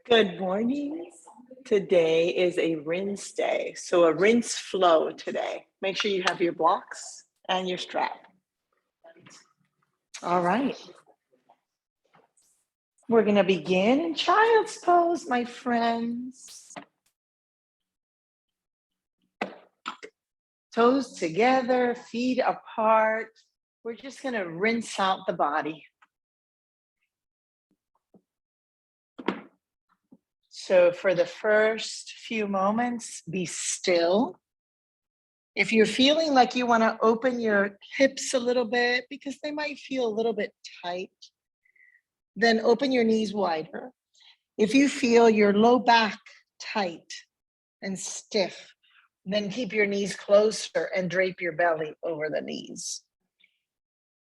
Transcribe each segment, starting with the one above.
Good morning. Today is a rinse day, so a rinse flow today. Make sure you have your blocks and your strap. All right. We're going to begin in child's pose, my friends. Toes together, feet apart. We're just going to rinse out the body. So for the first few moments, be still. If you're feeling like you want to open your hips a little bit because they might feel a little bit tight, then open your knees wider. If you feel your low back tight and stiff, then keep your knees closer and drape your belly over the knees.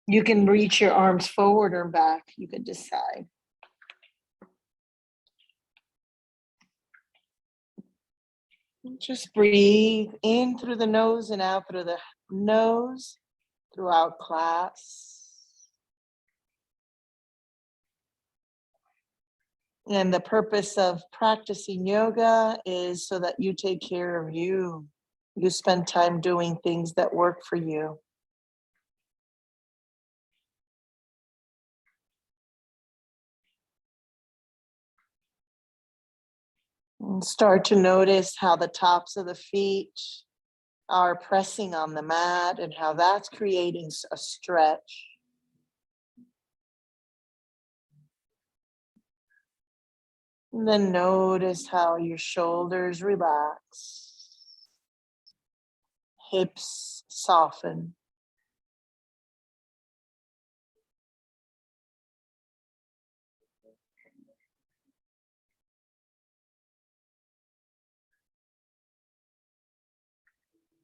You can reach your arms forward or back, you can decide. Just breathe in through the nose and out through the nose throughout class. And the purpose of practicing yoga is so that you take care of you. You spend time doing things that work for you. And start to notice how the tops of the feet are pressing on the mat and how that's creating a stretch. And then notice how your shoulders relax, hips soften.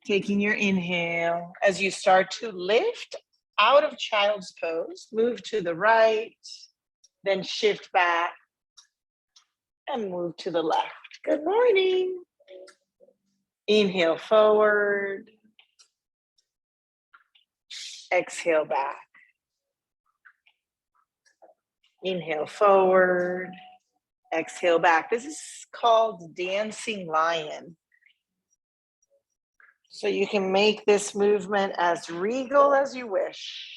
Taking your inhale as you start to lift out of child's pose, move to the right, then shift back and move to the left. Good morning. Inhale forward. Exhale back. Inhale forward. Exhale back. This is called dancing lion. So you can make this movement as regal as you wish.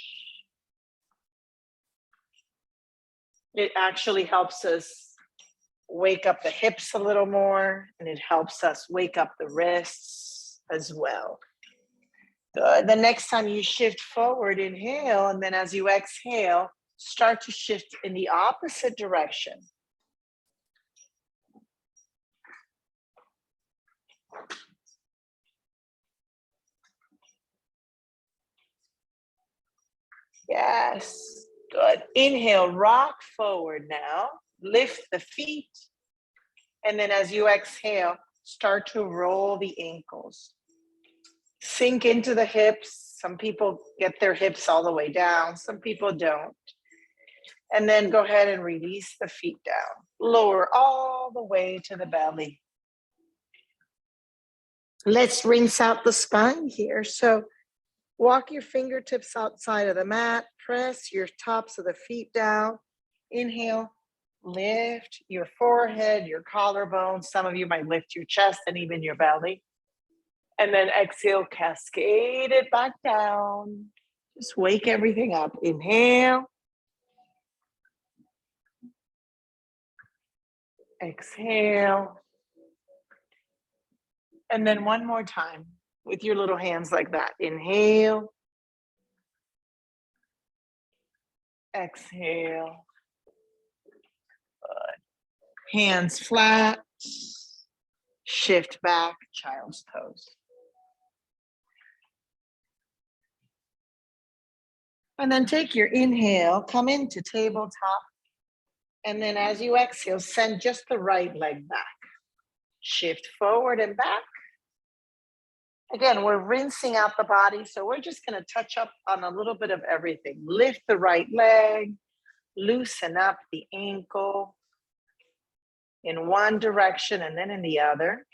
It actually helps us wake up the hips a little more, and it helps us wake up the wrists as well. Good. The next time you shift forward, inhale, and then as you exhale, start to shift in the opposite direction. Yes, good. Inhale, rock forward now. Lift the feet. And then as you exhale, start to roll the ankles. Sink into the hips. Some people get their hips all the way down. Some people don't. And then go ahead and release the feet down. Lower all the way to the belly. Let's rinse out the spine here. So walk your fingertips outside of the mat. Press your tops of the feet down. Inhale, lift your forehead, your collarbone. Some of you might lift your chest and even your belly. And then exhale, cascade it back down. Just wake everything up. Inhale. Exhale. And then one more time with your little hands like that. Inhale. Exhale. Good. Hands flat. Shift back, child's pose. And then take your inhale, come into tabletop. And then as you exhale, send just the right leg back. Shift forward and back. Again, we're rinsing out the body, so we're just going to touch up on a little bit of everything. Lift the right leg, loosen up the ankle in one direction and then in the other.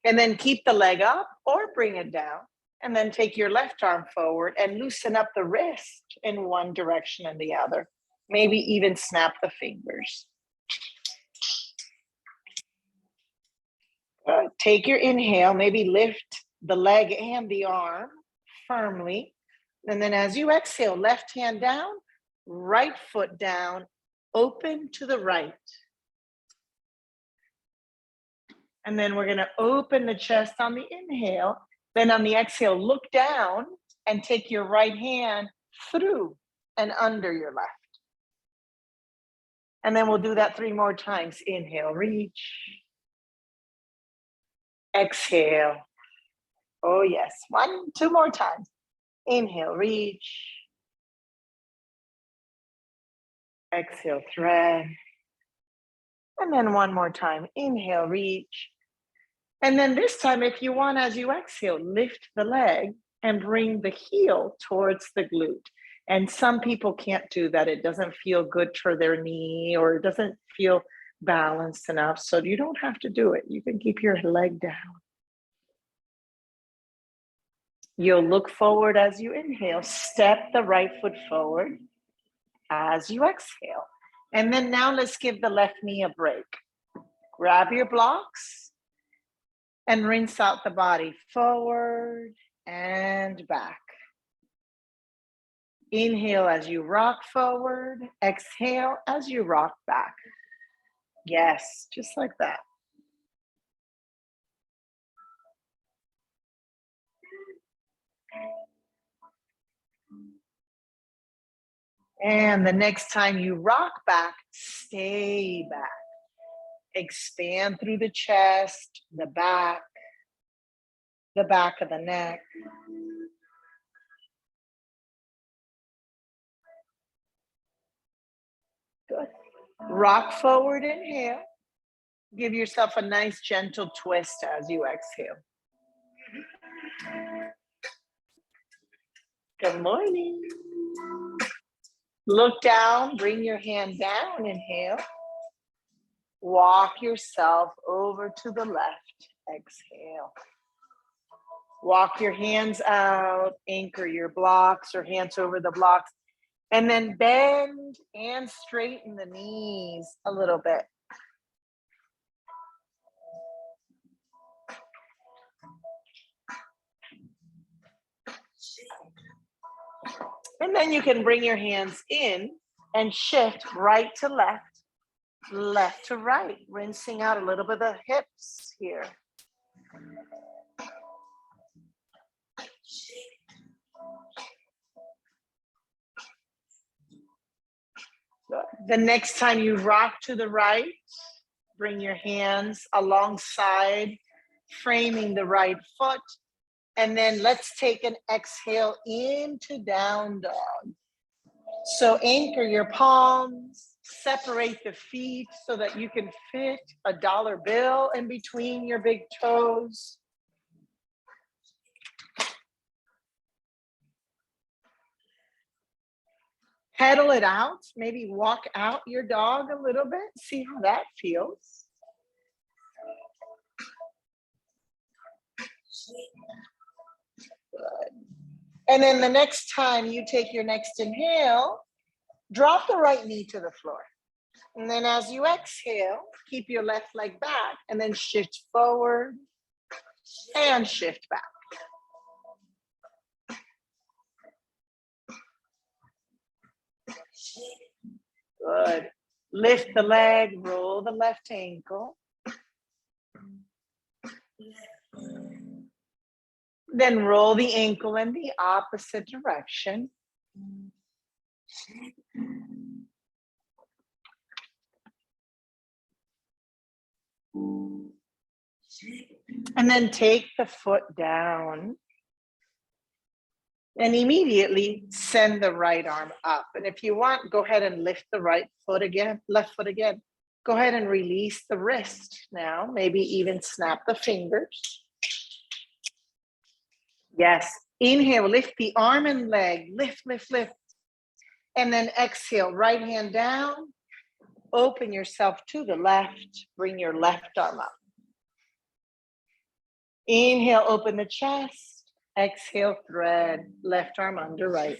And then keep the leg up or bring it down. And then take your left arm forward and loosen up the wrist in one direction and the other. Maybe even snap the fingers. Take your inhale, maybe lift the leg and the arm firmly. And then as you exhale, left hand down, right foot down, open to the right. And then we're gonna open the chest on the inhale. Then on the exhale, look down and take your right hand through and under your left. And then we'll do that 3 more times. Inhale, reach. Exhale. Oh yes, 1, 2 more times. Inhale, reach. Exhale, thread. And then 1 more time. Inhale, reach. And then this time, if you want, as you exhale, lift the leg and bring the heel towards the glute. And some people can't do that. It doesn't feel good for their knee, or it doesn't feel balanced enough. So you don't have to do it. You can keep your leg down. You'll look forward as you inhale. Step the right foot forward as you exhale. And then now let's give the left knee a break. Grab your blocks and rinse out the body forward and back. Inhale as you rock forward. Exhale as you rock back. Yes, just like that. And the next time you rock back, stay back. Expand through the chest, the back of the neck. Good. Rock forward, inhale. Give yourself a nice gentle twist as you exhale. Good morning. Look down, bring your hand down, inhale. Walk yourself over to the left, exhale. Walk your hands out, anchor your blocks or hands over the blocks, and then bend and straighten the knees a little bit. And then you can bring your hands in and shift right to left, left to right, rinsing out a little bit of the hips here. Good. The next time you rock to the right, bring your hands alongside, framing the right foot. And then let's take an exhale into down dog. So anchor your palms, separate the feet so that you can fit a dollar bill in between your big toes. Pedal it out, maybe walk out your dog a little bit, see how that feels. Good. And then the next time you take your next inhale, drop the right knee to the floor. And then as you exhale, keep your left leg back and then shift forward and shift back. Good. Lift the leg, roll the left ankle. Then roll the ankle in the opposite direction. And then take the foot down. And immediately send the right arm up. And if you want, go ahead and lift the right foot again, left foot again. Go ahead and release the wrist now. Maybe even snap the fingers. Yes. Inhale, lift the arm and leg. Lift, lift, lift. And then exhale, right hand down. Open yourself to the left. Bring your left arm up. Inhale, open the chest. Exhale, thread, left arm under right.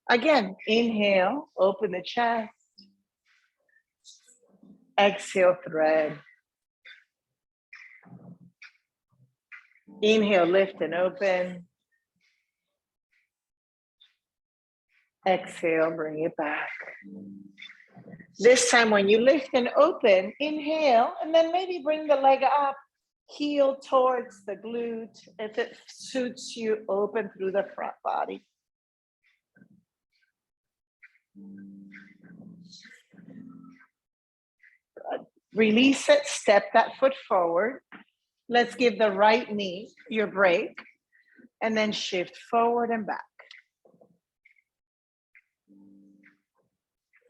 Again, inhale, open the chest. Exhale, thread, Inhale, lift and open. Exhale, bring it back. This time when you lift and open, inhale, and then maybe bring the leg up, heel towards the glute. If it suits you, open through the front body. Release it, step that foot forward. Let's give the right knee your break, and then shift forward and back.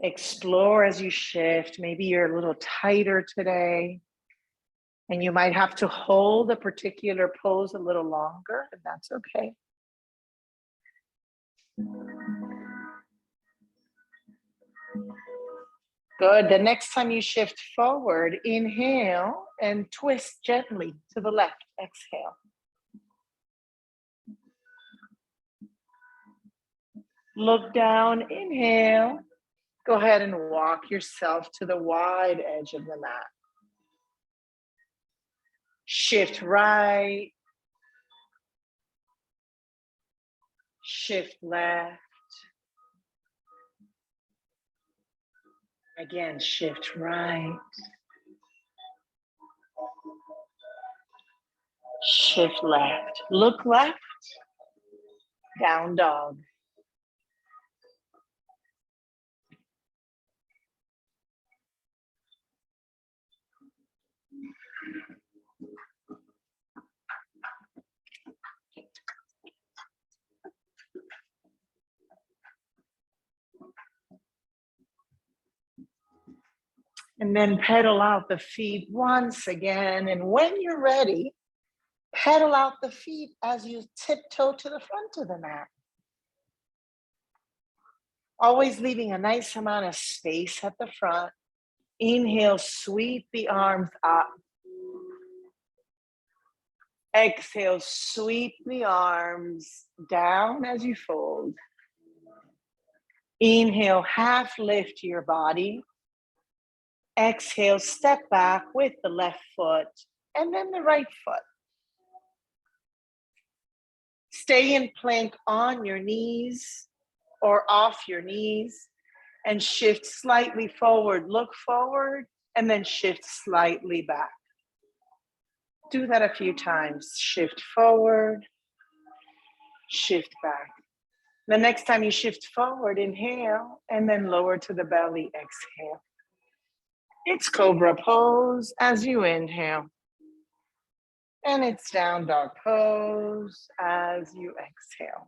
Explore as you shift. Maybe you're a little tighter today, and you might have to hold a particular pose a little longer, and that's okay. Good. The next time you shift forward, inhale and twist gently to the left. Exhale. Look down, inhale. Go ahead and walk yourself to the wide edge of the mat. Shift right. Shift left. Again, shift right. Shift left. Look left. Down dog. And then pedal out the feet once again. And when you're ready, pedal out the feet as you tiptoe to the front of the mat. Always leaving a nice amount of space at the front. Inhale, sweep the arms up. Exhale, sweep the arms down as you fold. Inhale, half lift your body. Exhale, step back with the left foot and then the right foot. Stay in plank on your knees or off your knees and shift slightly forward. Look forward and then shift slightly back. Do that a few times. Shift forward, shift back. The next time you shift forward, inhale and then lower to the belly, exhale. It's cobra pose as you inhale. And it's down dog pose as you exhale.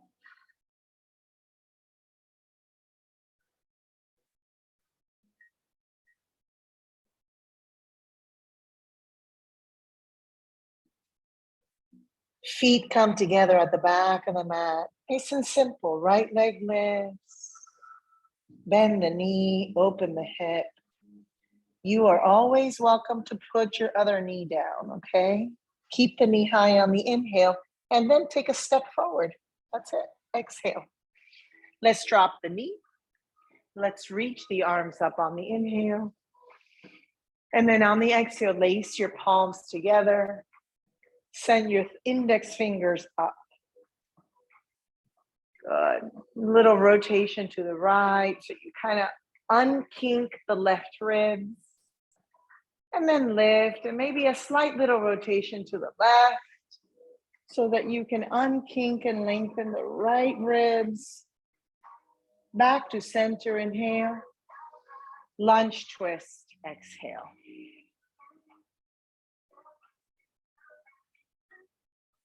Feet come together at the back of the mat. Nice and simple. Right leg lifts. Bend the knee, open the hip. You are always welcome to put your other knee down, okay? Keep the knee high on the inhale and then take a step forward. That's it. Exhale. Let's drop the knee. Let's reach the arms up on the inhale. And then on the exhale, lace your palms together. Send your index fingers up. Good. Little rotation to the right. So you kind of unkink the left ribs. And then lift, and maybe a slight little rotation to the left so that you can unkink and lengthen the right ribs. Back to center, inhale. Lunge twist, exhale.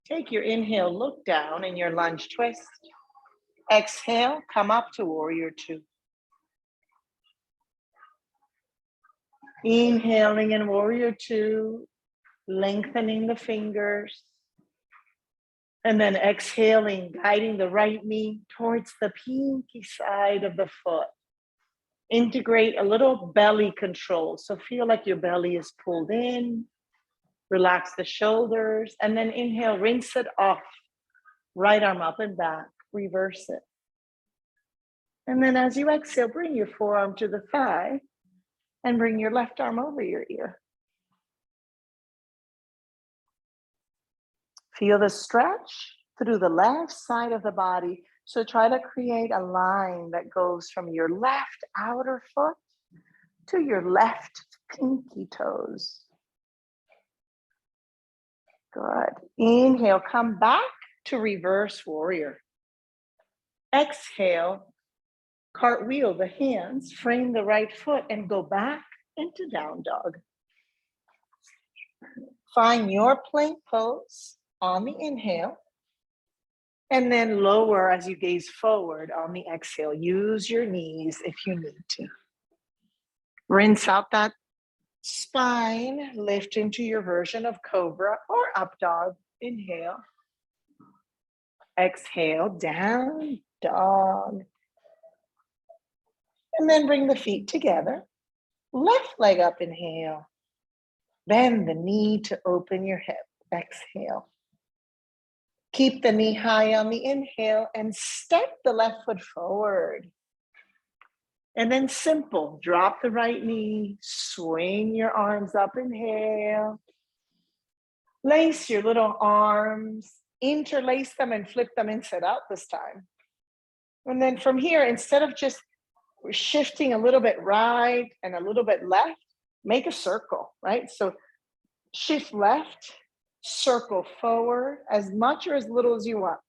Take your inhale, look down in your lunge twist. Exhale, come up to warrior two. Inhaling in warrior two, lengthening the fingers. And then exhaling, guiding the right knee towards the pinky side of the foot. Integrate a little belly control. So feel like your belly is pulled in. Relax the shoulders. And then inhale, rinse it off. Right arm up and back. Reverse it. And then as you exhale, bring your forearm to the thigh. And bring your left arm over your ear. Feel the stretch through the left side of the body. So try to create a line that goes from your left outer foot to your left pinky toes. Good. Inhale, come back to reverse warrior. Exhale, cartwheel the hands, frame the right foot, and go back into down dog. Find your plank pose on the inhale, and then lower as you gaze forward on the exhale. Use your knees if you need to. Rinse out that spine, lift into your version of cobra or up dog. Inhale. Exhale, down dog. And then bring the feet together. Left leg up, inhale. Bend the knee to open your hip. Exhale. Keep the knee high on the inhale and step the left foot forward. And then simple, drop the right knee, swing your arms up, inhale. Lace your little arms, interlace them and flip them inside out this time. And then from here, instead of just shifting a little bit right and a little bit left, make a circle, right? So shift left, circle forward, as much or as little as you want.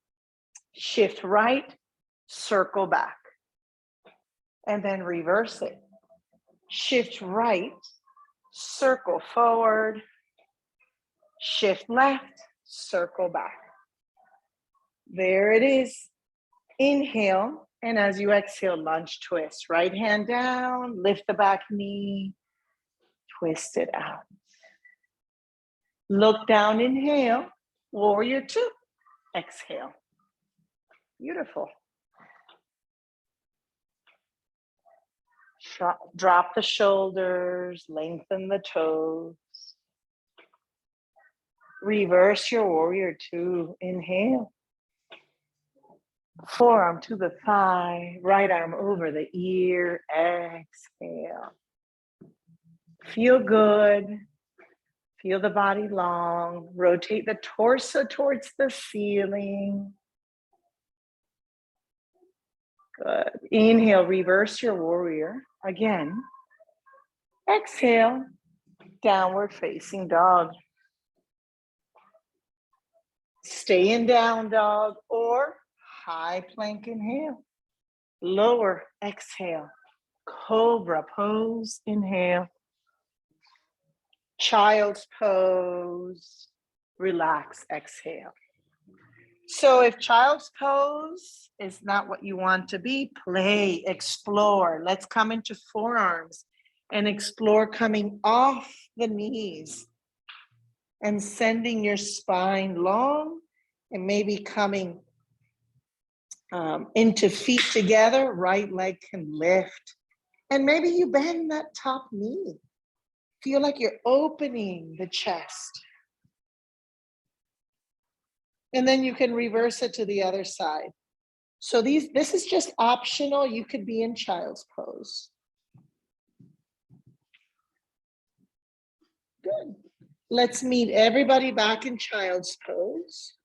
Shift right, circle back. And then reverse it. Shift right, circle forward, shift left, circle back. There it is. Inhale, and as you exhale, lunge twist. Right hand down, lift the back knee, twist it out. Look down, inhale, warrior two, exhale. Beautiful. Drop the shoulders, lengthen the toes. Reverse your warrior two, inhale. Forearm to the thigh, right arm over the ear, exhale. Feel good. Feel the body long. Rotate the torso towards the ceiling. Good. Inhale, reverse your warrior. Again. Exhale, downward facing dog. Stay in down dog or high plank, inhale. Lower, exhale. Cobra pose, inhale. Child's pose, relax, exhale. So if child's pose is not what you want to be, play, explore. Let's come into forearms and explore coming off the knees and sending your spine long and maybe coming into feet together. Right leg can lift. And maybe you bend that top knee. Feel like you're opening the chest. And then you can reverse it to the other side. So this is just optional. You could be in child's pose. Good. Let's meet everybody back in child's pose.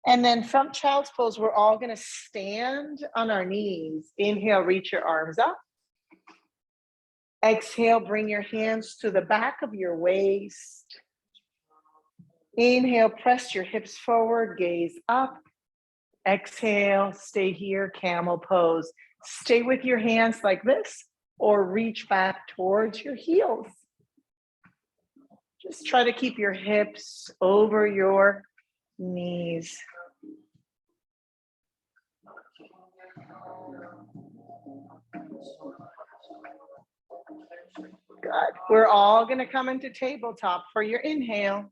And then from child's pose, we're all going to stand on our knees. Inhale, reach your arms up. Exhale, bring your hands to the back of your waist. Inhale, press your hips forward, gaze up. Exhale, stay here, camel pose. Stay with your hands like this or reach back towards your heels. Just try to keep your hips over your knees. Good. We're all going to come into tabletop for your inhale.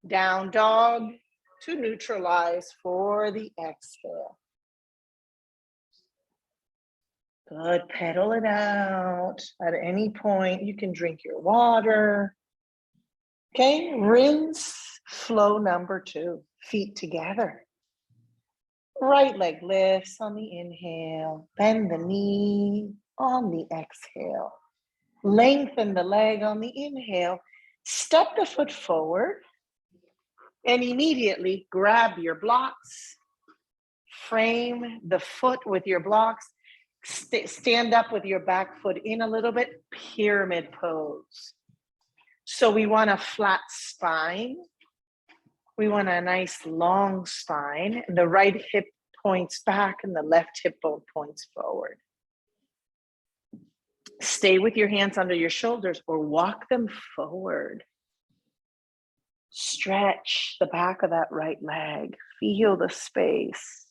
Down dog to neutralize for the exhale. Good. Pedal it out. At any point, you can drink your water. Okay. Rinse flow number two. Feet together. Right leg lifts on the inhale. Bend the knee on the exhale. Lengthen the leg on the inhale. Step the foot forward. And immediately grab your blocks, frame the foot with your blocks, stand up with your back foot in a little bit, pyramid pose. So we want a flat spine. We want a nice long spine. And the right hip points back and the left hip bone points forward. Stay with your hands under your shoulders or walk them forward. Stretch the back of that right leg. Feel the space.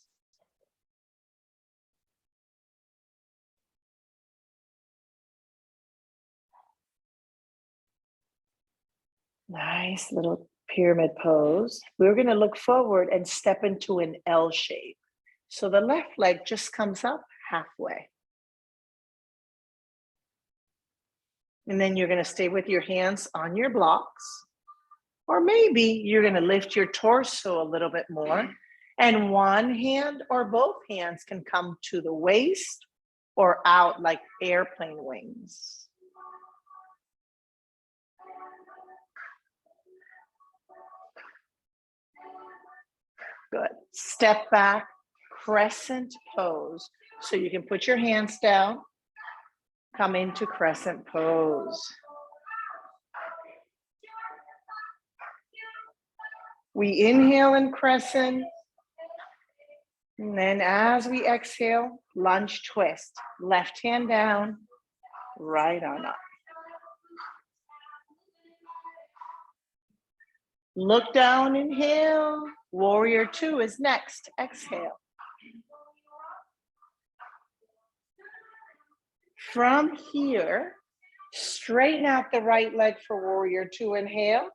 Nice little pyramid pose. We're going to look forward and step into an L shape. So the left leg just comes up halfway. And then you're going to stay with your hands on your blocks. Or maybe you're going to lift your torso a little bit more. And one hand or both hands can come to the waist or out like airplane wings. Good. Step back, crescent pose. So you can put your hands down, come into crescent pose. We inhale in crescent. And then as we exhale, lunge twist. Left hand down, right arm up. Look down, inhale. Warrior two is next. Exhale. From here, straighten out the right leg for warrior two. Inhale.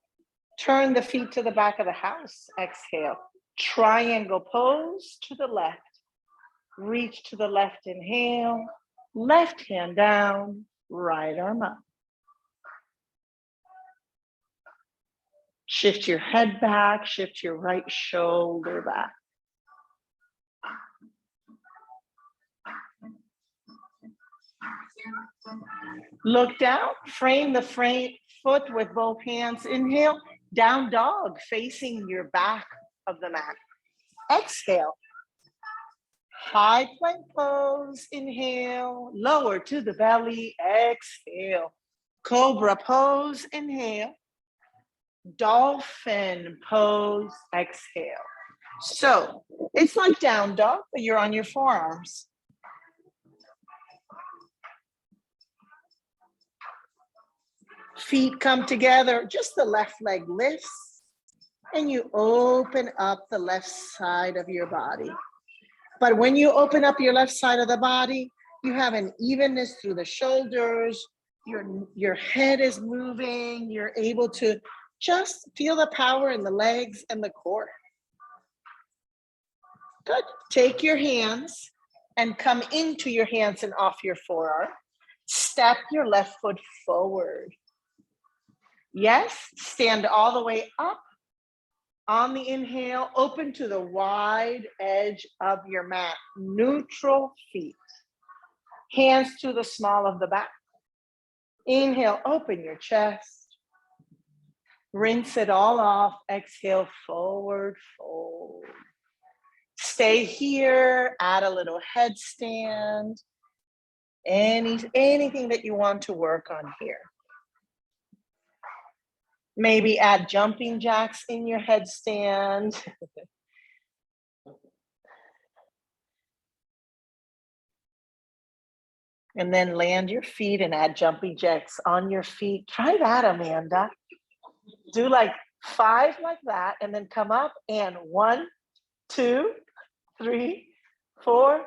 Turn the feet to the back of the house. Exhale. Triangle pose to the left. Reach to the left. Inhale. Left hand down. Right arm up. Shift your head back, shift your right shoulder back. Look down, frame the foot with both hands. Inhale, down dog, facing your back of the mat. Exhale, high plank pose. Inhale, lower to the belly. Exhale, cobra pose. Inhale. Dolphin pose, exhale. So it's like down dog, but you're on your forearms. Feet come together, just the left leg lifts, and you open up the left side of your body. But when you open up your left side of the body, you have an evenness through the shoulders, your head is moving, you're able to just feel the power in the legs and the core. Good. Take your hands and come into your hands and off your forearm. Step your left foot forward. Yes, stand all the way up. On the inhale, open to the wide edge of your mat. Neutral feet. Hands to the small of the back. Inhale, open your chest. Rinse it all off. Exhale, forward fold. Stay here. Add a little headstand. Anything that you want to work on here. Maybe add jumping jacks in your headstand. And then land your feet and add jumping jacks on your feet. Try that, Amanda. Do like 5 like that, and then come up and 1, 2, 3, 4,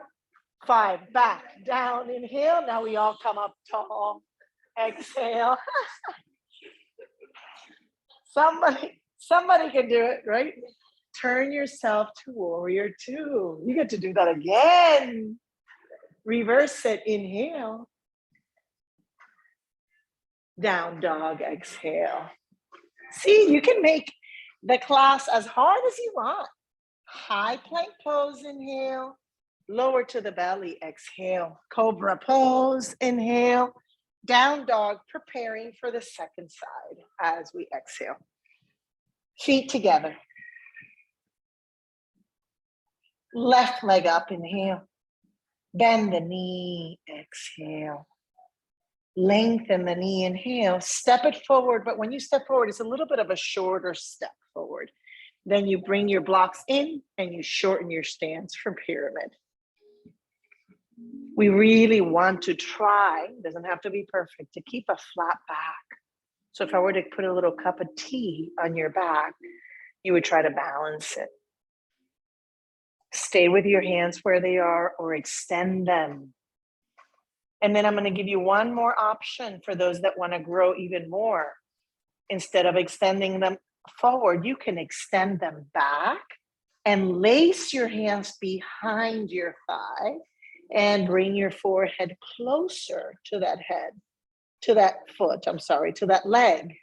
5. Back, down, inhale. Now we all come up tall. Exhale. Somebody can do it, right? Turn yourself to warrior two. You get to do that again. Reverse it, inhale. Down dog, exhale. See, you can make the class as hard as you want. High plank pose, inhale. Lower to the belly, exhale. Cobra pose, inhale. Down dog, preparing for the second side as we exhale. Feet together. Left leg up, inhale. Bend the knee, exhale. Lengthen the knee, inhale. Step it forward, but when you step forward, it's a little bit of a shorter step forward. Then you bring your blocks in and you shorten your stance for pyramid. We really want to try, doesn't have to be perfect, to keep a flat back. So if I were to put a little cup of tea on your back, you would try to balance it. Stay with your hands where they are or extend them. And then I'm going to give you one more option for those that want to grow even more. Instead of extending them forward, you can extend them back and lace your hands behind your thigh and bring your forehead closer to that head, to that foot, to that leg.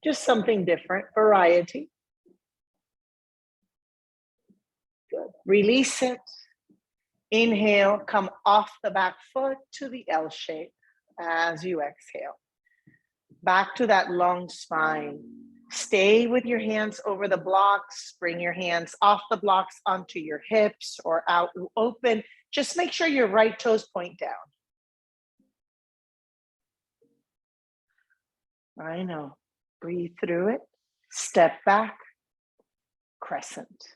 Just something different, variety. Good. Release it. Inhale, come off the back foot to the L shape as you exhale. Back to that long spine. Stay with your hands over the blocks. Bring your hands off the blocks onto your hips or out open. Just make sure your right toes point down. I know. Breathe through it. Step back. Crescent.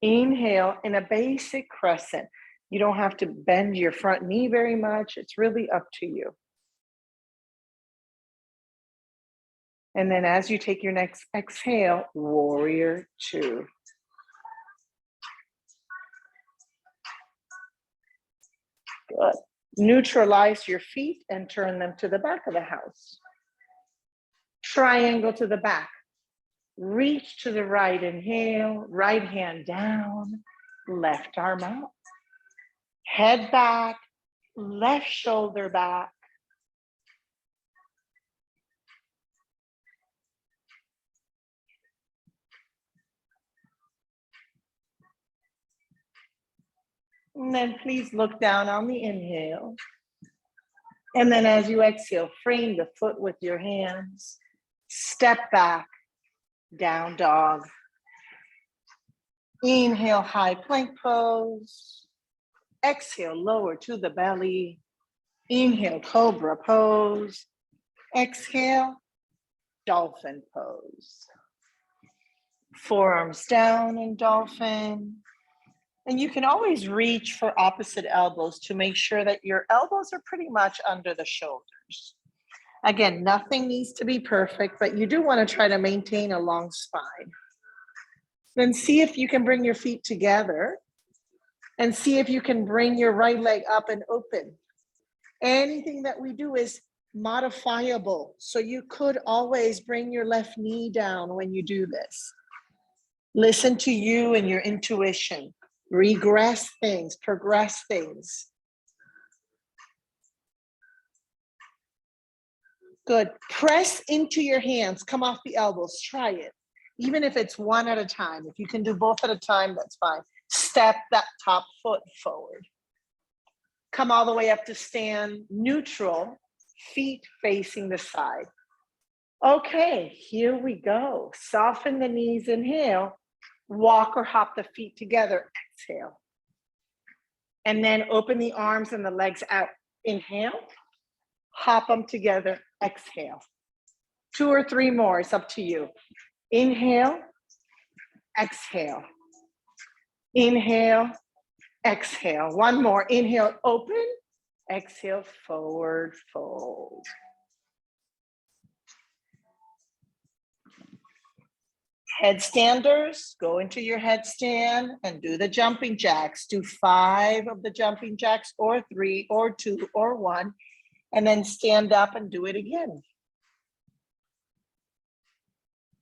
Inhale in a basic crescent. You don't have to bend your front knee very much. It's really up to you. And then as you take your next exhale, warrior two. Good. Neutralize your feet and turn them to the back of the house. Triangle to the back. Reach to the right, inhale, right hand down, left arm up. Head back, left shoulder back. And then please look down on the inhale. And then as you exhale, frame the foot with your hands. Step back, down dog. Inhale, high plank pose. Exhale, lower to the belly. Inhale, cobra pose. Exhale, dolphin pose. Forearms down in dolphin. And you can always reach for opposite elbows to make sure that your elbows are pretty much under the shoulders. Again, nothing needs to be perfect, but you do want to try to maintain a long spine. Then see if you can bring your feet together and see if you can bring your right leg up and open. Anything that we do is modifiable. So you could always bring your left knee down when you do this. Listen to you and your intuition. Regress things, progress things. Good. Press into your hands. Come off the elbows. Try it. Even if it's one at a time. If you can do both at a time, that's fine. Step that top foot forward. Come all the way up to stand neutral, feet facing the side. Okay, here we go. Soften the knees, inhale. Walk or hop the feet together, exhale. And then open the arms and the legs out. Inhale, hop them together, exhale. 2 or 3 more, it's up to you. Inhale, exhale. Inhale, exhale. 1 more, inhale, open. Exhale, forward fold. Headstanders, go into your headstand and do the jumping jacks. Do 5 of the jumping jacks or 3 or 2 or 1, and then stand up and do it again.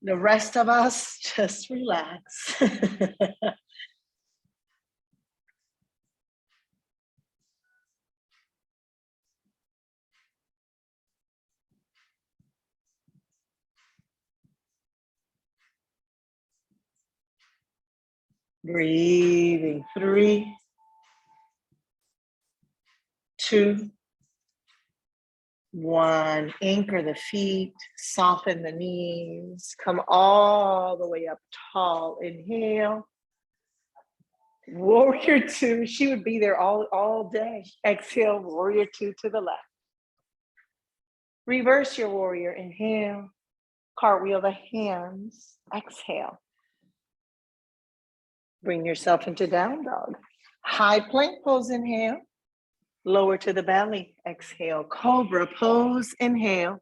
The rest of us, just relax. Breathing 3, 2, 1, anchor the feet, soften the knees, come all the way up tall. Inhale. Warrior 2, she would be there all day. Exhale, warrior 2 to the left. Reverse your warrior, inhale. Cartwheel the hands, exhale. Bring yourself into down dog. High plank pose, inhale. Lower to the belly, exhale. Cobra pose, inhale.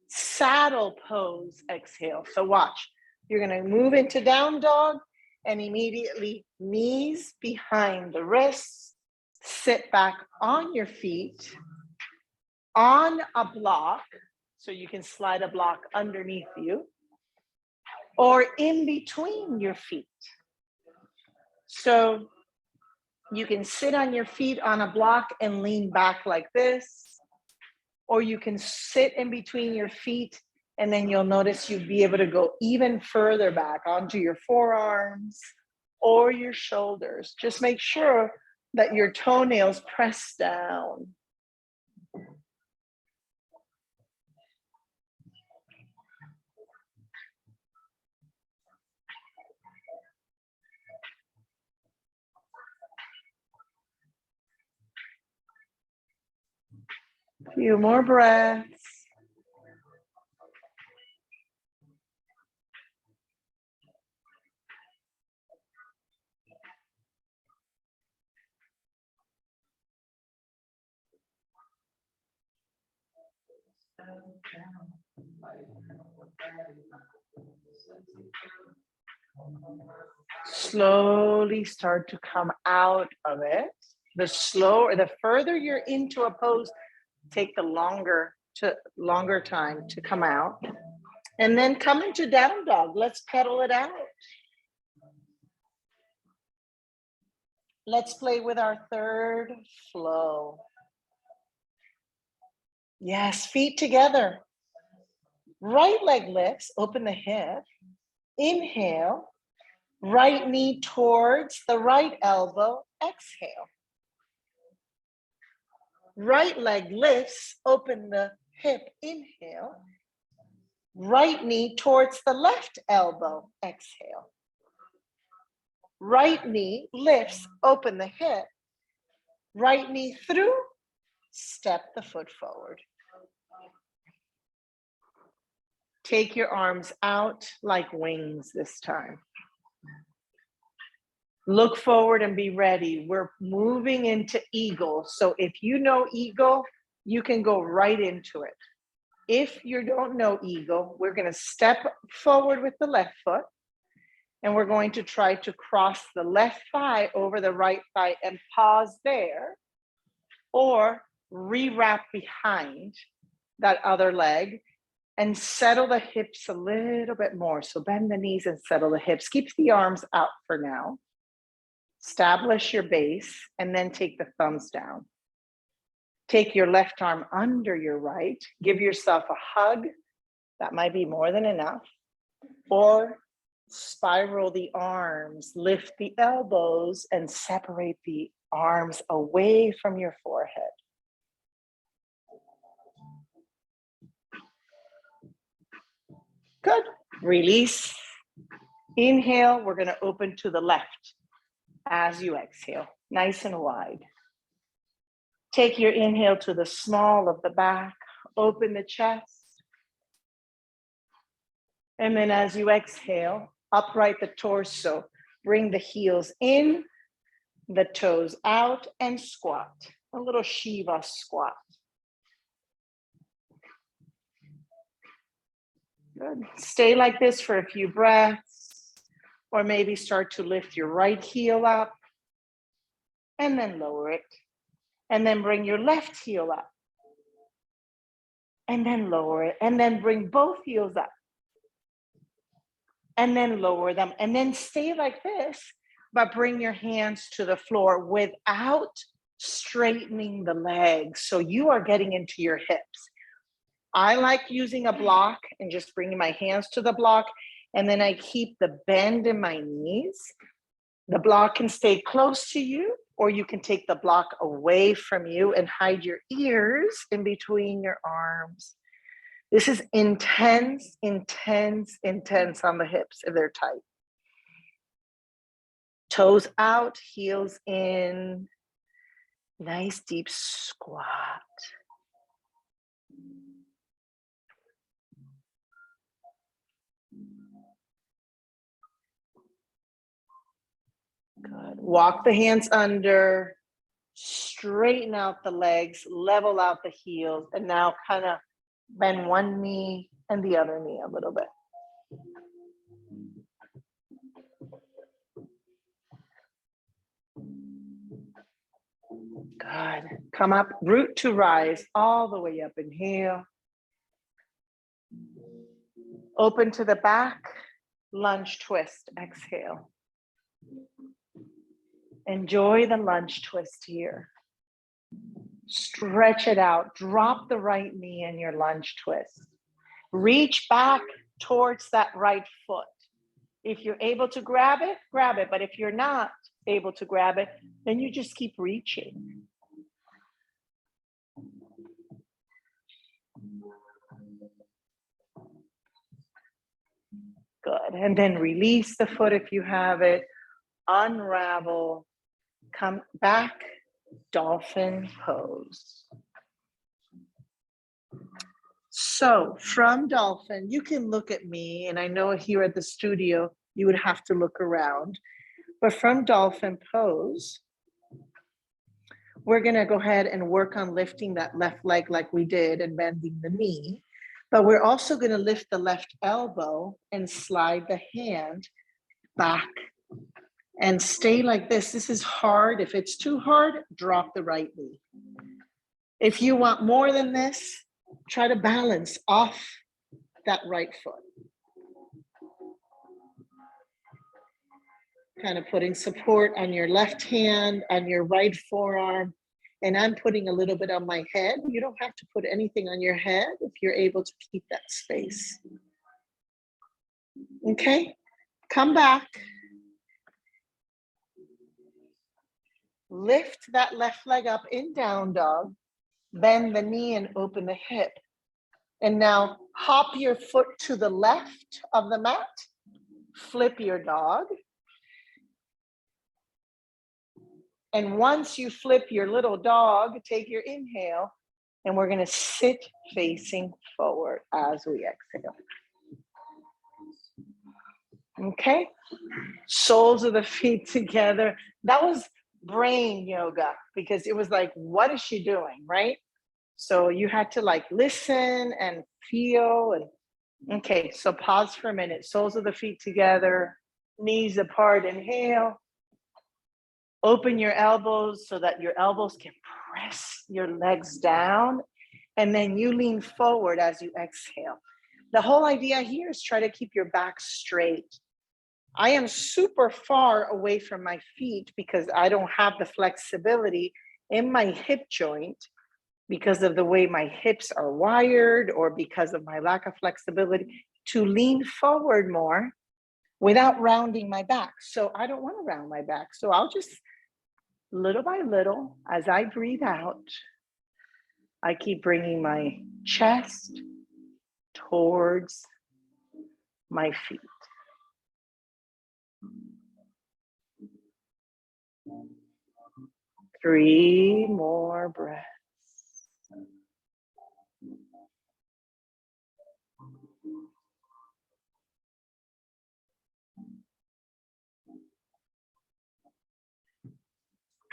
Saddle pose, exhale. So watch, you're gonna move into down dog and immediately knees behind the wrists, sit back on your feet, on a block, so you can slide a block underneath you, or in between your feet. So you can sit on your feet on a block and lean back like this, or you can sit in between your feet and then you'll notice you'll be able to go even further back onto your forearms or your shoulders. Just make sure that your toenails press down. Few more breaths. Slowly start to come out of it. The further you're into a pose, take the longer time to come out. And then come into down dog. Let's pedal it out. Let's play with our third flow. Yes, feet together. Right leg lifts, open the hip. Inhale. Right knee towards the right elbow, exhale. Right leg lifts, open the hip, inhale. Right knee towards the left elbow, exhale. Right knee lifts, open the hip. Right knee through, step the foot forward. Take your arms out like wings this time. Look forward and be ready. We're moving into eagle. So if you know eagle, you can go right into it. If you don't know eagle, we're going to step forward with the left foot and we're going to try to cross the left thigh over the right thigh and pause there, or re-wrap behind that other leg and settle the hips a little bit more. So bend the knees and settle the hips. Keep the arms out for now. Establish your base and then take the thumbs down. Take your left arm under your right. Give yourself a hug. That might be more than enough. Or spiral the arms, lift the elbows and separate the arms away from your forehead. Good. Release. Inhale, we're going to open to the left as you exhale, nice and wide. Take your inhale to the small of the back, open the chest. And then as you exhale, upright the torso, bring the heels in, the toes out, and squat. A little Shiva squat. Good. Stay like this for a few breaths, or maybe start to lift your right heel up and then lower it. And then bring your left heel up and then lower it. And then bring both heels up and then lower them. And then stay like this, but bring your hands to the floor without straightening the legs. So you are getting into your hips. I like using a block and just bringing my hands to the block. And then I keep the bend in my knees The block can stay close to you, or you can take the block away from you and hide your ears in between your arms. This is intense, intense, intense on the hips if they're tight. Toes out, heels in. Nice deep squat. Good. Walk the hands under, straighten out the legs, level out the heels, and now kind of bend one knee and the other knee a little bit. Good. Come up, root to rise, all the way up. Inhale. Open to the back, lunge twist, exhale. Enjoy the lunge twist here. Stretch it out. Drop the right knee in your lunge twist. Reach back towards that right foot. If you're able to grab it, grab it. But if you're not able to grab it, then you just keep reaching. Good. And then release the foot if you have it. Unravel. Come back. Dolphin pose. So from dolphin, you can look at me, and I know here at the studio, you would have to look around. But from dolphin pose, we're gonna go ahead and work on lifting that left leg like we did and bending the knee. But we're also gonna lift the left elbow and slide the hand back and stay like this. This is hard. If it's too hard, drop the right knee. If you want more than this, try to balance off that right foot. Kind of putting support on your left hand, on your right forearm, and I'm putting a little bit on my head. You don't have to put anything on your head if you're able to keep that space. Okay, come back. Lift that left leg up in down dog. Bend the knee and open the hip. And now hop your foot to the left of the mat. Flip your dog. And once you flip your little dog, take your inhale, and we're gonna sit facing forward as we exhale. Okay, soles of the feet together. That was brain yoga because it was like, what is she doing, right? So you had to like listen and feel. And okay, so pause for a minute. Soles of the feet together, knees apart. Inhale. Open your elbows so that your elbows can press your legs down. And then you lean forward as you exhale. The whole idea here is try to keep your back straight. I am super far away from my feet because I don't have the flexibility in my hip joint because of the way my hips are wired or because of my lack of flexibility to lean forward more without rounding my back. So I don't want to round my back. So I'll just little by little, as I breathe out, I keep bringing my chest towards my feet. Three more breaths.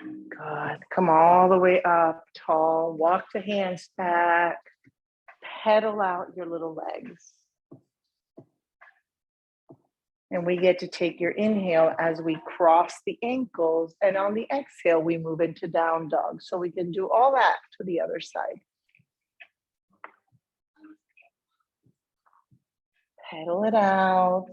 Good. Come all the way up, tall. Walk the hands back. Pedal out your little legs. And we get to take your inhale as we cross the ankles. And on the exhale, we move into down dog. So we can do all that to the other side. Pedal it out.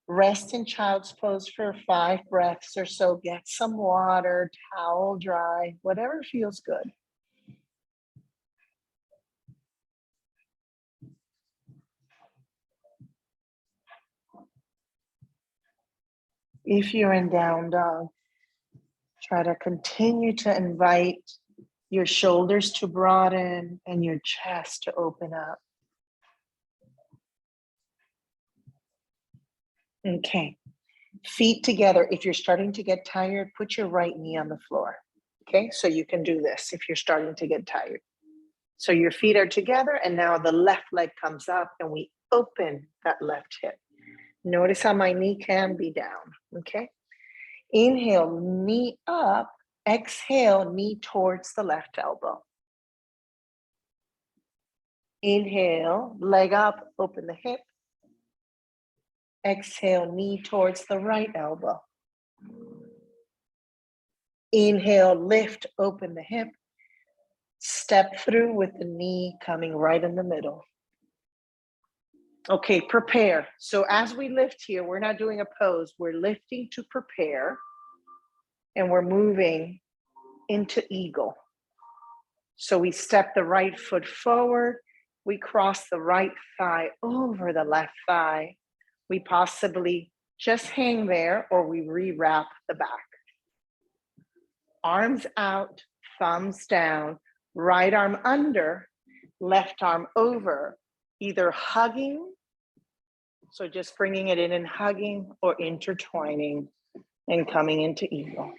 Rest in child's pose for 5 breaths or so. Get some water, towel dry, whatever feels good. If you're in down dog, try to continue to invite your shoulders to broaden and your chest to open up. Okay, feet together. If you're starting to get tired, put your right knee on the floor. Okay, so you can do this if you're starting to get tired. So your feet are together and now the left leg comes up and we open that left hip. Notice how my knee can be down, okay? Inhale, knee up. Exhale, knee towards the left elbow. Inhale, leg up, open the hip. Exhale, knee towards the right elbow. Inhale, lift, open the hip. Step through with the knee coming right in the middle. Okay, prepare. So as we lift here, we're not doing a pose. We're lifting to prepare. And we're moving into eagle. So we step the right foot forward. We cross the right thigh over the left thigh. We possibly just hang there or we rewrap the back. Arms out, thumbs down, right arm under, left arm over, either hugging, so just bringing it in and hugging, or intertwining and coming into eagle.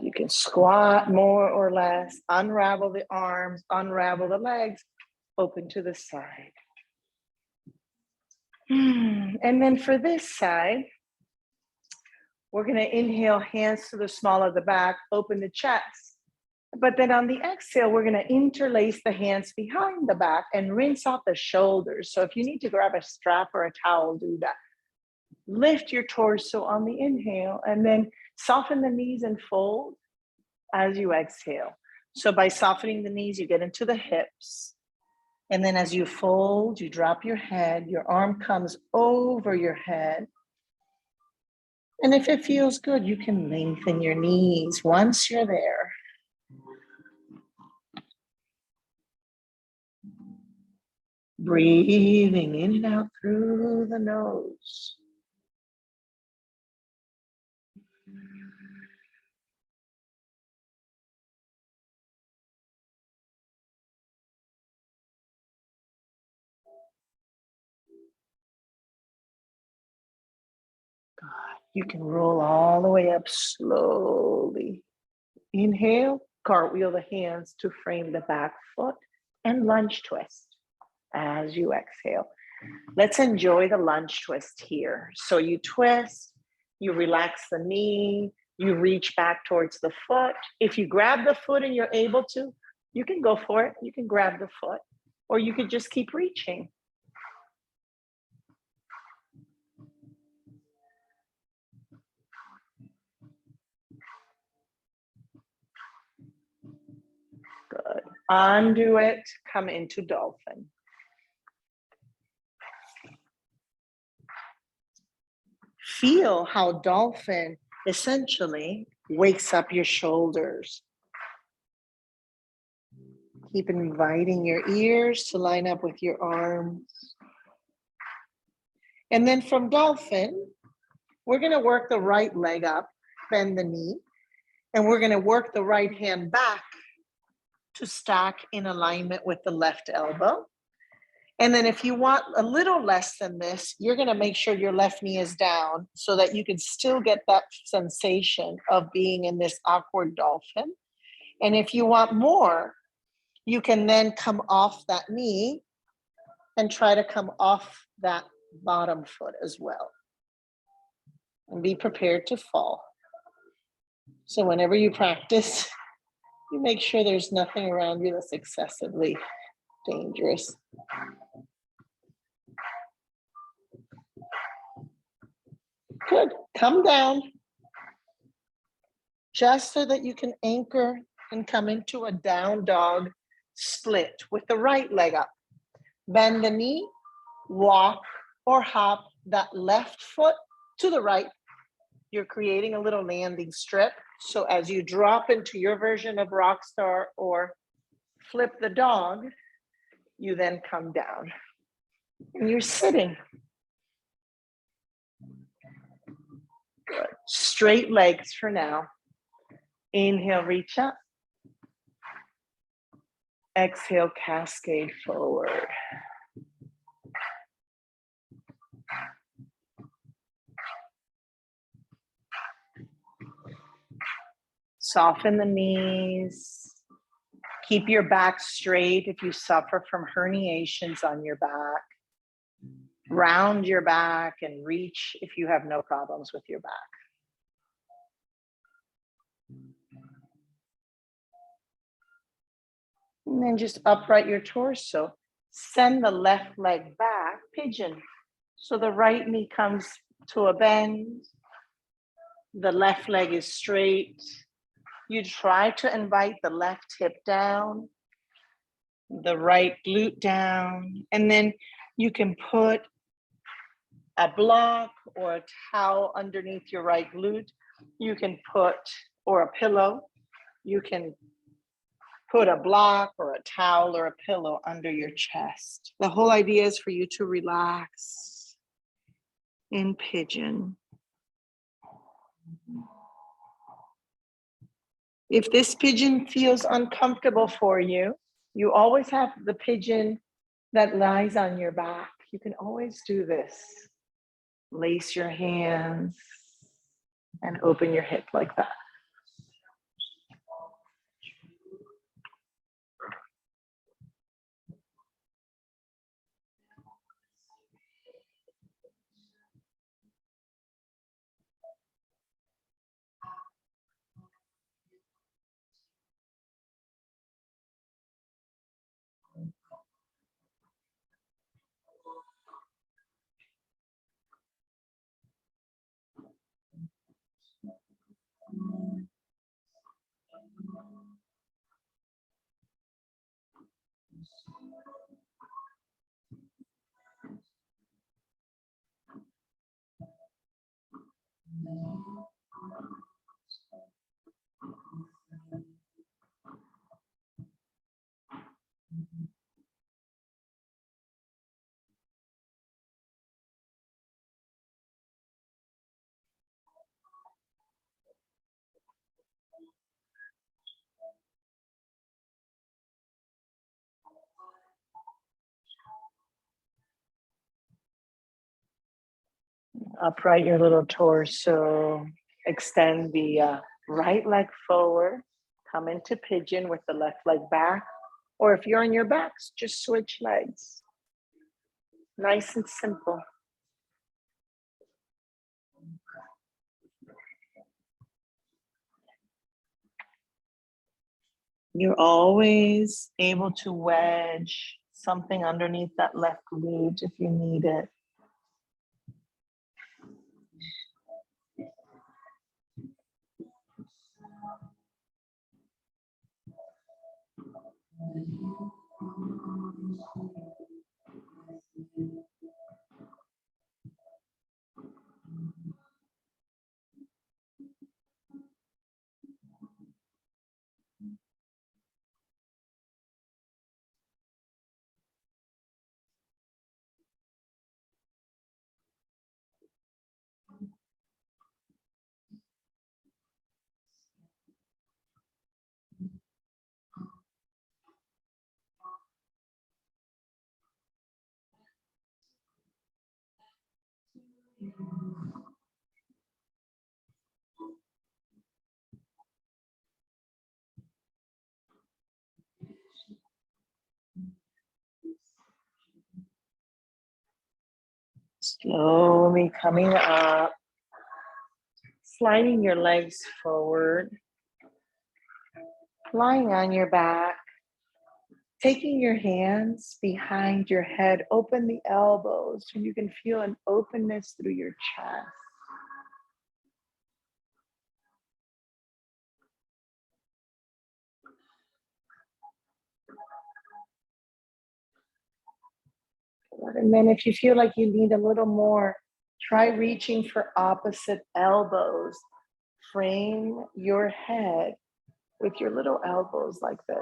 You can squat more or less, unravel the arms, unravel the legs, open to the side. And then for this side, we're going to inhale, hands to the small of the back, open the chest. But then on the exhale, we're going to interlace the hands behind the back and rinse out the shoulders. So if you need to grab a strap or a towel, do that. Lift your torso on the inhale and then soften the knees and fold as you exhale. So by softening the knees, you get into the hips. And then as you fold, you drop your head, your arm comes over your head. And if it feels good, you can lengthen your knees once you're there. Breathing in and out through the nose. Good. You can roll all the way up slowly. Inhale, cartwheel the hands to frame the back foot and lunge twist as you exhale. Let's enjoy the lunge twist here. So you twist, you relax the knee, you reach back towards the foot. If you grab the foot and you're able to, you can go for it. You can grab the foot, or you could just keep reaching. Good. Undo it, come into dolphin. Feel how dolphin essentially wakes up your shoulders. Keep inviting your ears to line up with your arms. And then from dolphin, we're going to work the right leg up, bend the knee, and we're going to work the right hand back to stack in alignment with the left elbow. And then if you want a little less than this, you're going to make sure your left knee is down so that you can still get that sensation of being in this awkward dolphin. And if you want more, you can then come off that knee and try to come off that bottom foot as well. And be prepared to fall. So whenever you practice, you make sure there's nothing around you that's excessively dangerous. Good. Come down just so that you can anchor and come into a down dog split with the right leg up. Bend the knee, walk or hop that left foot to the right. You're creating a little landing strip. So as you drop into your version of rock star or flip the dog, you then come down. And you're sitting. Good. Straight legs for now. Inhale, reach up. Exhale, cascade forward. Soften the knees. Keep your back straight if you suffer from herniations on your back. Round your back and reach if you have no problems with your back. And then just upright your torso. Send the left leg back, pigeon. So the right knee comes to a bend. The left leg is straight. You try to invite the left hip down, the right glute down, and then you can put a block or a towel underneath your right glute. You can put, or a pillow, you can put a block or a towel or a pillow under your chest. The whole idea is for you to relax in pigeon. If this pigeon feels uncomfortable for you, you always have the pigeon that lies on your back. You can always do this. Lace your hands and open your hip like that. Upright your little torso. Extend the right leg forward. Come into pigeon with the left leg back. Or if you're on your backs, just switch legs. Nice and simple. You're always able to wedge something underneath that left glute if you need it. Slowly coming up, sliding your legs forward, lying on your back, taking your hands behind your head, open the elbows so you can feel an openness through your chest. And then if you feel like you need a little more, try reaching for opposite elbows. Frame your head with your little elbows like this.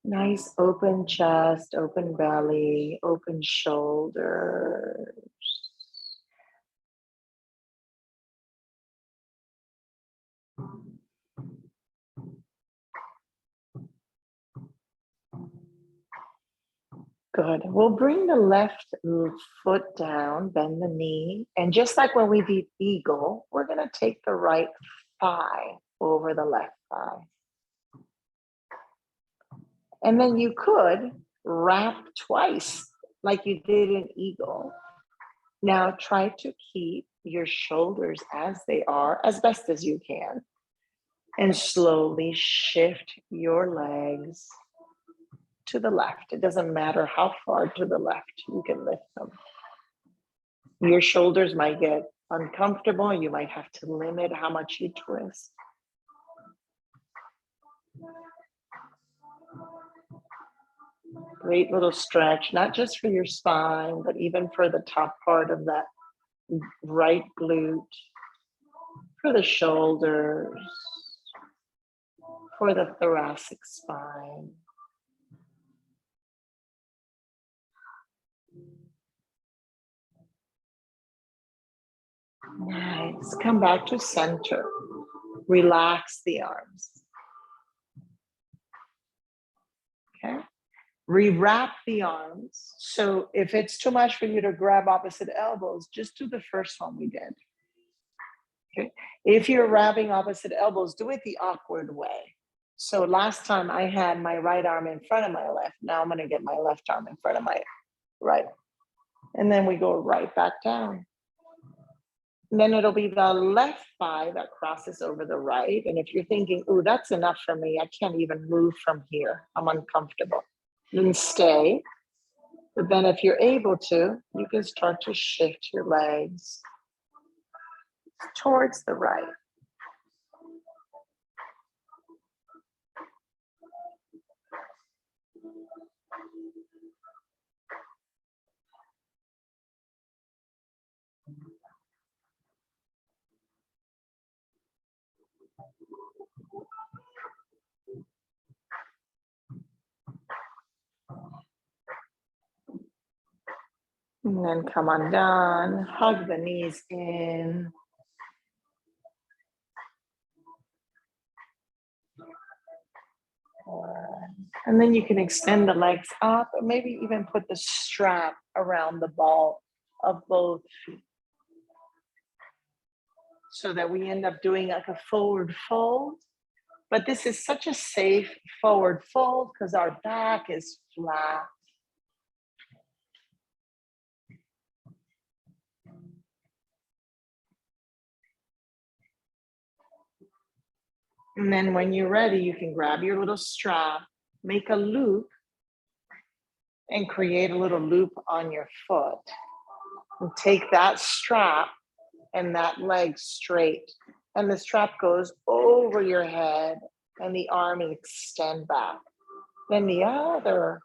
Nice open chest, open belly, open shoulders. Good. We'll bring the left foot down, bend the knee. And just like when we did eagle, we're going to take the right thigh over the left thigh. And then you could wrap twice like you did in eagle. Now try to keep your shoulders as they are, as best as you can. And slowly shift your legs to the left. It doesn't matter how far to the left, you can lift them. Your shoulders might get uncomfortable. You might have to limit how much you twist. Great little stretch, not just for your spine, but even for the top part of that right glute, for the shoulders, for the thoracic spine. Nice. Come back to center. Relax the arms. Okay. Rewrap the arms. So if it's too much for you to grab opposite elbows, just do the first one we did. Okay. If you're wrapping opposite elbows, do it the awkward way. So last time I had my right arm in front of my left. Now I'm going to get my left arm in front of my right. And then we go right back down. And then it'll be the left thigh that crosses over the right. And if you're thinking, ooh, that's enough for me, I can't even move from here, I'm uncomfortable, then stay. But then if you're able to, you can start to shift your legs towards the right. And then come on down, hug the knees in. And then you can extend the legs up, or maybe even put the strap around the ball of both feet. So that we end up doing like a forward fold. But this is such a safe forward fold because our back is flat. And then when you're ready, you can grab your little strap, make a loop, and create a little loop on your foot. And take that strap and that leg straight. And the strap goes over your head and the arm extend back. Then the other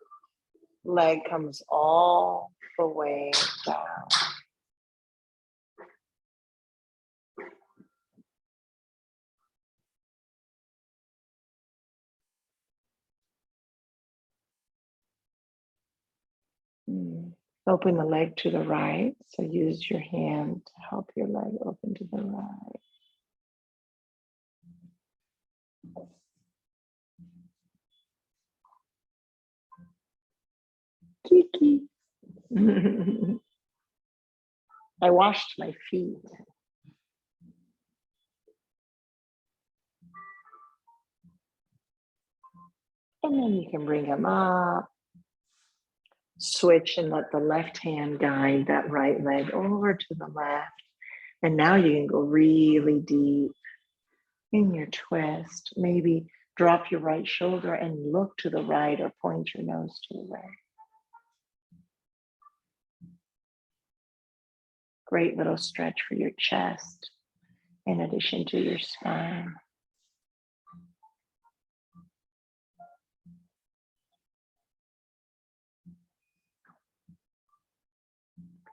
leg comes all the way down. Open the leg to the right. So use your hand to help your leg open to the right. Kiki. I washed my feet. And then you can bring them up. Switch and let the left hand guide that right leg over to the left. And now you can go really deep in your twist. Maybe drop your right shoulder and look to the right or point your nose to the right. Great little stretch for your chest in addition to your spine.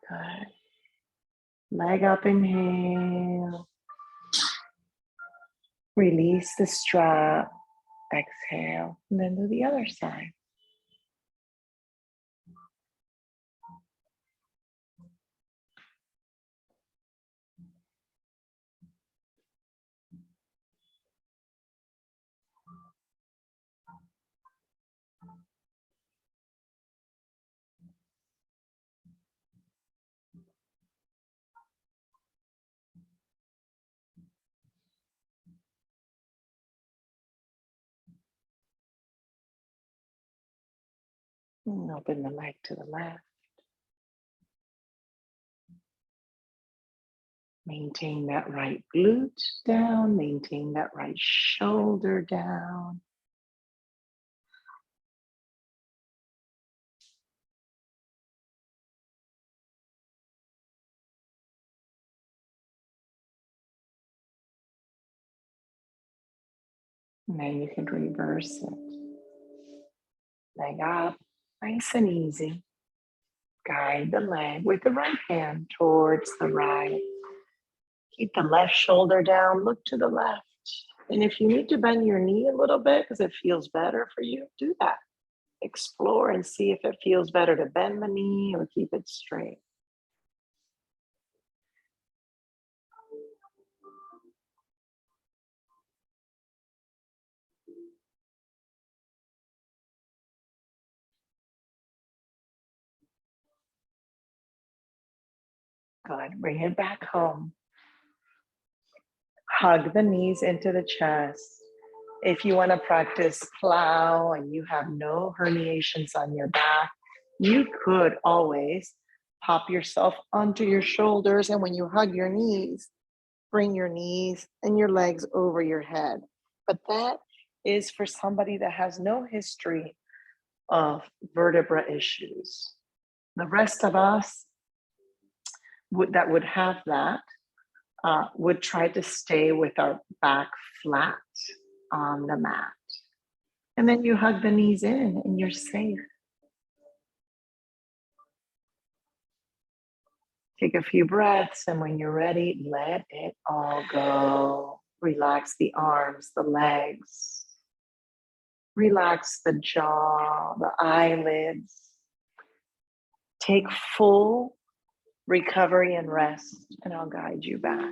Good. Leg up, inhale. Release the strap, exhale, and then do the other side. And open the leg to the left. Maintain that right glute down. Maintain that right shoulder down. And then you can reverse it. Leg up, nice and easy. Guide the leg with the right hand towards the right. Keep the left shoulder down, look to the left. And if you need to bend your knee a little bit because it feels better for you, do that. Explore and see if it feels better to bend the knee or keep it straight. Good, bring it back home. Hug the knees into the chest. If you want to practice plow and you have no herniations on your back, you could always pop yourself onto your shoulders. And when you hug your knees, bring your knees and your legs over your head. But that is for somebody that has no history of vertebra issues. The rest of us that would have that would try to stay with our back flat on the mat. And then you hug the knees in and you're safe. Take a few breaths, and when you're ready, let it all go. Relax the arms, the legs. Relax the jaw, the eyelids. Take full recovery and rest, and I'll guide you back.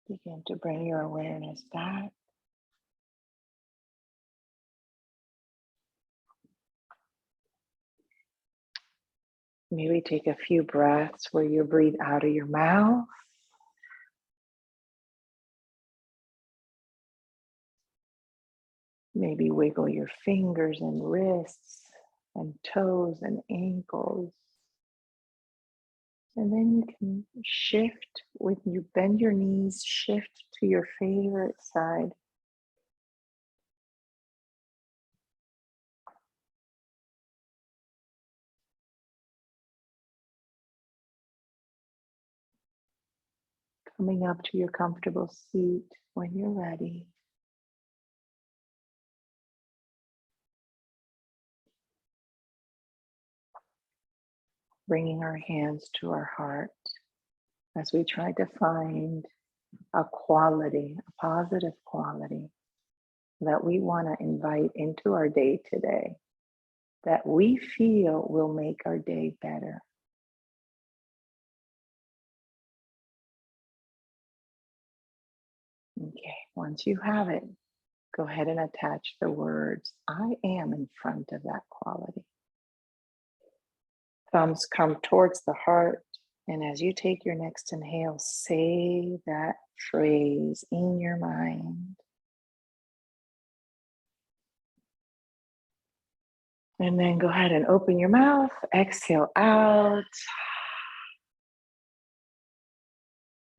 Begin to bring your awareness back. Maybe take a few breaths where you breathe out of your mouth Maybe wiggle your fingers and wrists and toes and ankles. And then you can shift, when you bend your knees, shift to your favorite side. Coming up to your comfortable seat when you're ready. Bringing our hands to our heart as we try to find a quality, a positive quality that we want to invite into our day today, that we feel will make our day better. Okay, once you have it, go ahead and attach the words "I am" in front of that quality. Thumbs come towards the heart, and as you take your next inhale, say that phrase in your mind. And then go ahead and open your mouth, exhale out.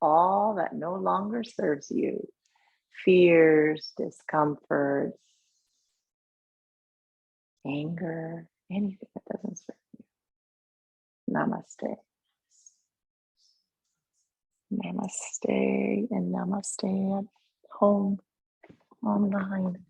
All that no longer serves you. Fears, discomforts, anger, anything that doesn't serve you. Namaste. Namaste and namaste at home, online.